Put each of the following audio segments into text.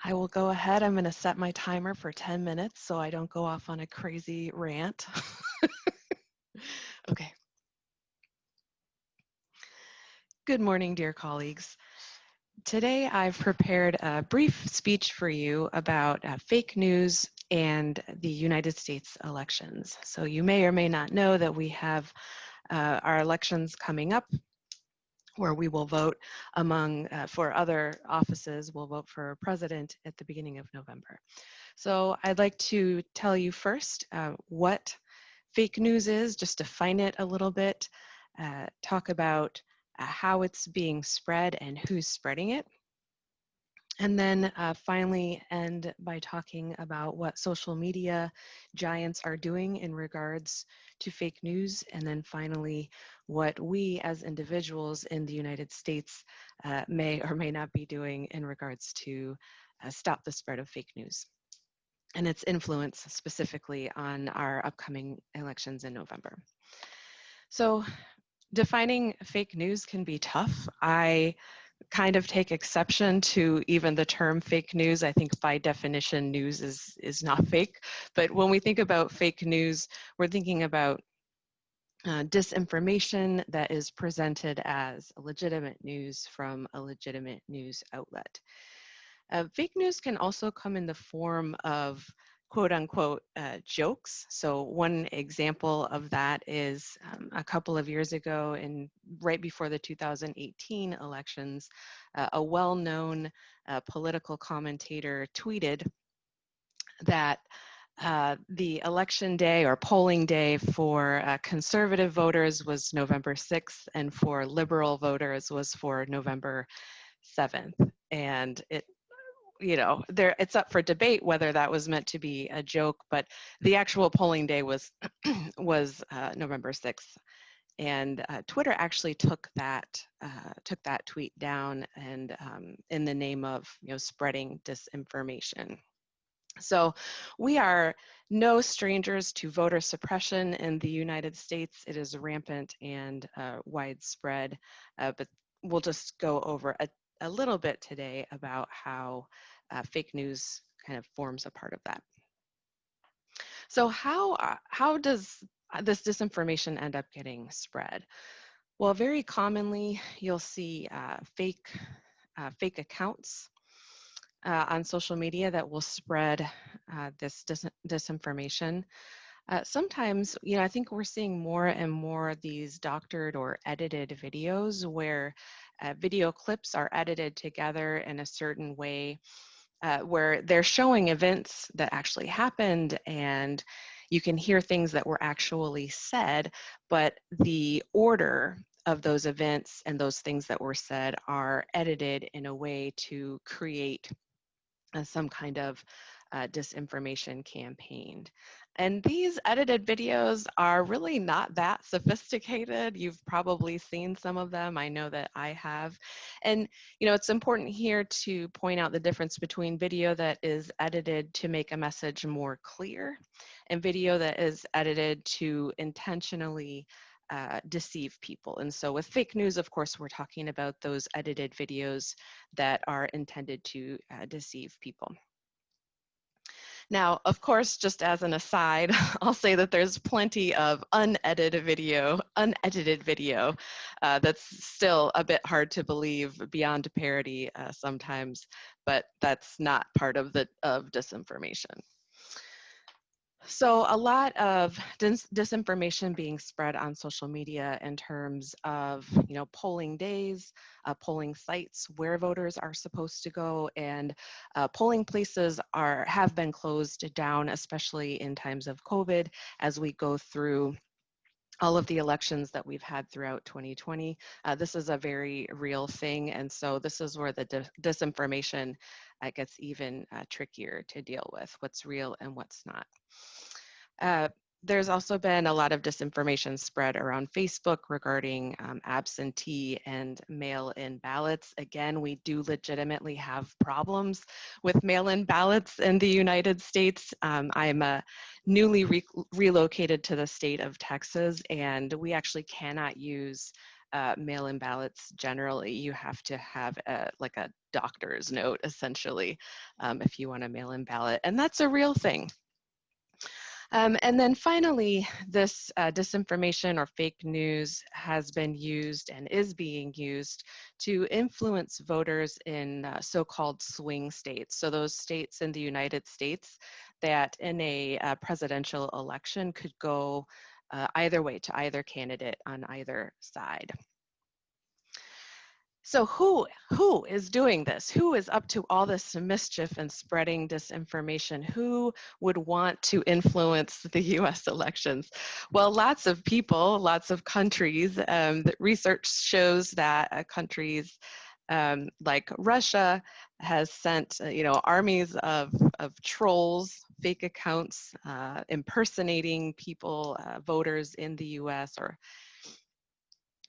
I will go ahead. I'm going to set my timer for 10 minutes so I don't go off on a crazy rant. Okay. Good morning, dear colleagues. Today I've prepared a brief speech for you about fake news and the United States elections. So you may or may not know that we have our elections coming up, where we will vote for other offices, we'll vote for president at the beginning of November. So I'd like to tell you first what fake news is, just define it a little bit, talk about how it's being spread and who's spreading it. And then finally end by talking about what social media giants are doing in regards to fake news. And then finally, what we as individuals in the United States may or may not be doing in regards to stop the spread of fake news and its influence specifically on our upcoming elections in November. So defining fake news can be tough. I kind of take exception to even the term fake news. I think by definition, news is not fake. But when we think about fake news, we're thinking about disinformation that is presented as legitimate news from a legitimate news outlet. Fake news can also come in the form of quote unquote jokes. So one example of that is a couple of years ago, and right before the 2018 elections, a well-known political commentator tweeted that the election day or polling day for conservative voters was November 6th, and for liberal voters was for November 7th. And it's up for debate whether that was meant to be a joke, but the actual polling day was November 6th. And Twitter actually took that tweet down, and in the name of spreading disinformation. So we are no strangers to voter suppression in the United States. It is rampant and widespread, but we'll just go over a little bit today about how fake news kind of forms a part of that. So how does this disinformation end up getting spread? Well, very commonly you'll see fake accounts on social media that will spread this disinformation. Sometimes, I think we're seeing more and more of these doctored or edited videos where video clips are edited together in a certain way where they're showing events that actually happened, and you can hear things that were actually said, but the order of those events and those things that were said are edited in a way to create some kind of disinformation campaign. And these edited videos are really not that sophisticated. You've probably seen some of them. I know that I have. And it's important here to point out the difference between video that is edited to make a message more clear and video that is edited to intentionally deceive people. And so with fake news, of course, we're talking about those edited videos that are intended to deceive people. Now, of course, just as an aside, I'll say that there's plenty of unedited video that's still a bit hard to believe, beyond parody sometimes, but that's not part of disinformation. So a lot of disinformation being spread on social media in terms of, polling days, polling sites where voters are supposed to go, and polling places have been closed down, especially in times of COVID, as we go through all of the elections that we've had throughout 2020. This is a very real thing, and so this is where the disinformation gets even trickier to deal with, what's real and what's not. There's also been a lot of disinformation spread around Facebook regarding absentee and mail-in ballots. Again, we do legitimately have problems with mail-in ballots in the United States. I'm newly relocated to the state of Texas, and we actually cannot use mail-in ballots generally. You have to have a doctor's note, essentially, if you want a mail-in ballot. And that's a real thing. And then finally, this disinformation or fake news has been used and is being used to influence voters in so-called swing states. So those states in the United States that in a presidential election could go either way to either candidate on either side. So who is doing this? Who is up to all this mischief and spreading disinformation? Who would want to influence the US elections? Well, lots of people, lots of countries. The research shows that countries like Russia has sent armies of trolls, fake accounts, impersonating people, voters in the US or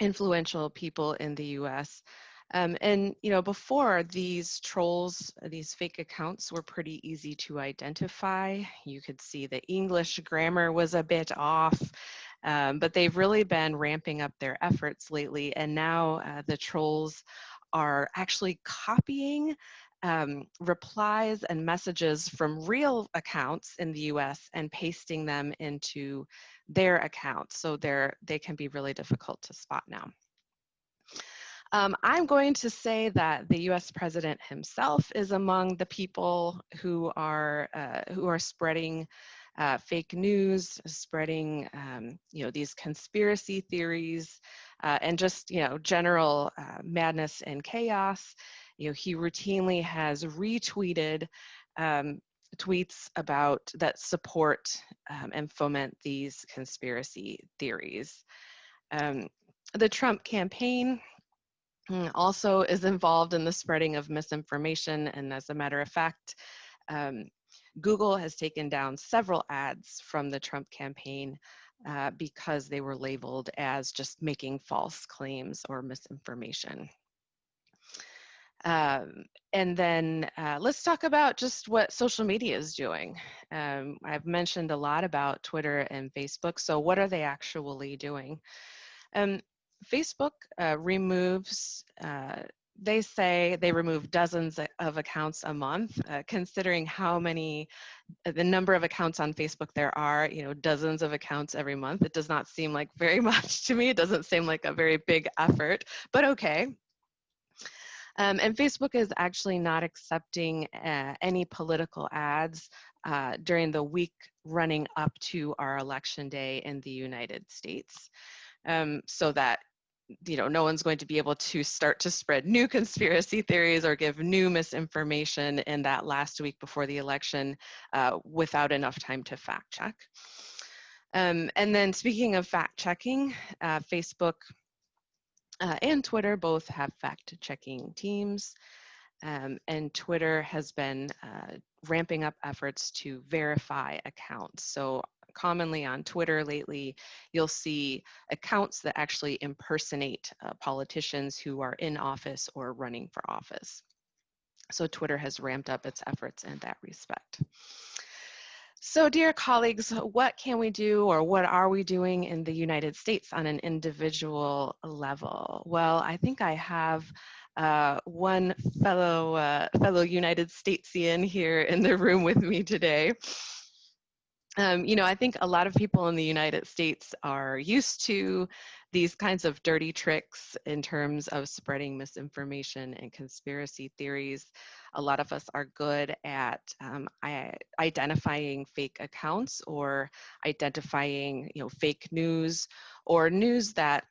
influential people in the US. And before, these trolls, these fake accounts were pretty easy to identify. You could see the English grammar was a bit off, but they've really been ramping up their efforts lately. And now the trolls are actually copying replies and messages from real accounts in the US and pasting them into their accounts. So they can be really difficult to spot now. I'm going to say that the US president himself is among the people who are spreading fake news, spreading these conspiracy theories, and just general madness and chaos. He routinely has retweeted tweets that support and foment these conspiracy theories. The Trump campaign also is involved in the spreading of misinformation, and as a matter of fact, Google has taken down several ads from the Trump campaign because they were labeled as just making false claims or misinformation. And then let's talk about just what social media is doing. I've mentioned a lot about Twitter and Facebook, so what are they actually doing? Facebook removes, they say they remove dozens of accounts a month, considering how many, the number of accounts on Facebook there are, dozens of accounts every month. It does not seem like very much to me. It doesn't seem like a very big effort, but okay. And Facebook is actually not accepting any political ads during the week running up to our election day in the United States, so that no one's going to be able to start to spread new conspiracy theories or give new misinformation in that last week before the election without enough time to fact check. And then speaking of fact checking, Facebook and Twitter both have fact-checking teams, and Twitter has been ramping up efforts to verify accounts. So commonly on Twitter lately, you'll see accounts that actually impersonate politicians who are in office or running for office. So Twitter has ramped up its efforts in that respect. So dear colleagues, what can we do, or what are we doing in the United States on an individual level? Well, I think I have one fellow United Statesian here in the room with me today. I think a lot of people in the United States are used to these kinds of dirty tricks in terms of spreading misinformation and conspiracy theories. A lot of us are good at identifying fake accounts or identifying, fake news or news that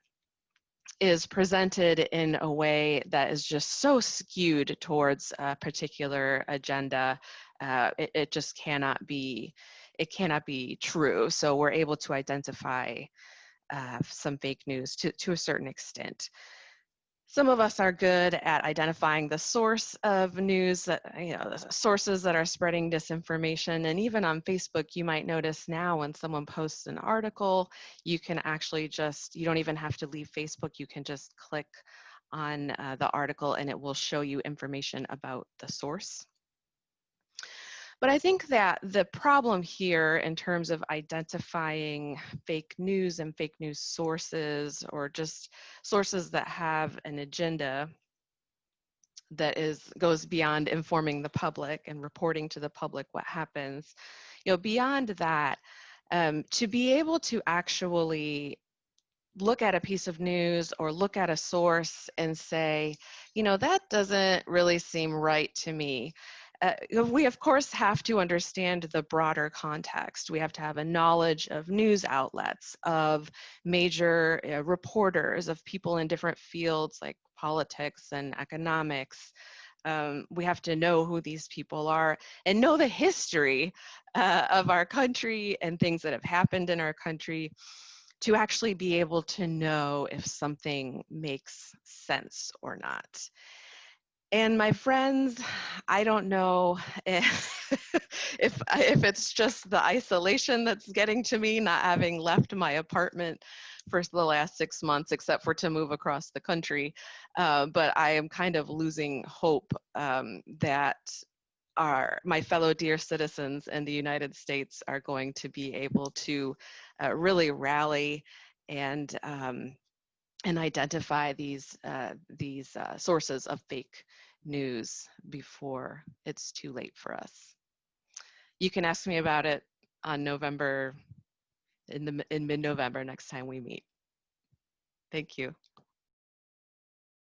is presented in a way that is just so skewed towards a particular agenda. It just cannot be. It cannot be true. So we're able to identify some fake news to a certain extent. Some of us are good at identifying the source of news, that, the sources that are spreading disinformation. And even on Facebook, you might notice now when someone posts an article, you can actually you don't even have to leave Facebook. You can just click on the article and it will show you information about the source. But I think that the problem here in terms of identifying fake news and fake news sources, or just sources that have an agenda, goes beyond informing the public and reporting to the public what happens. Beyond that, to be able to actually look at a piece of news or look at a source and say, that doesn't really seem right to me. We, of course, have to understand the broader context. We have to have a knowledge of news outlets, of major reporters, of people in different fields like politics and economics. We have to know who these people are and know the history of our country and things that have happened in our country to actually be able to know if something makes sense or not. And my friends, I don't know if it's just the isolation that's getting to me, not having left my apartment for the last 6 months, except for to move across the country. But I am kind of losing hope that my fellow dear citizens in the United States are going to be able to really rally and identify these sources of fake news before it's too late for us. You can ask me about it on in mid-November next time we meet. Thank you.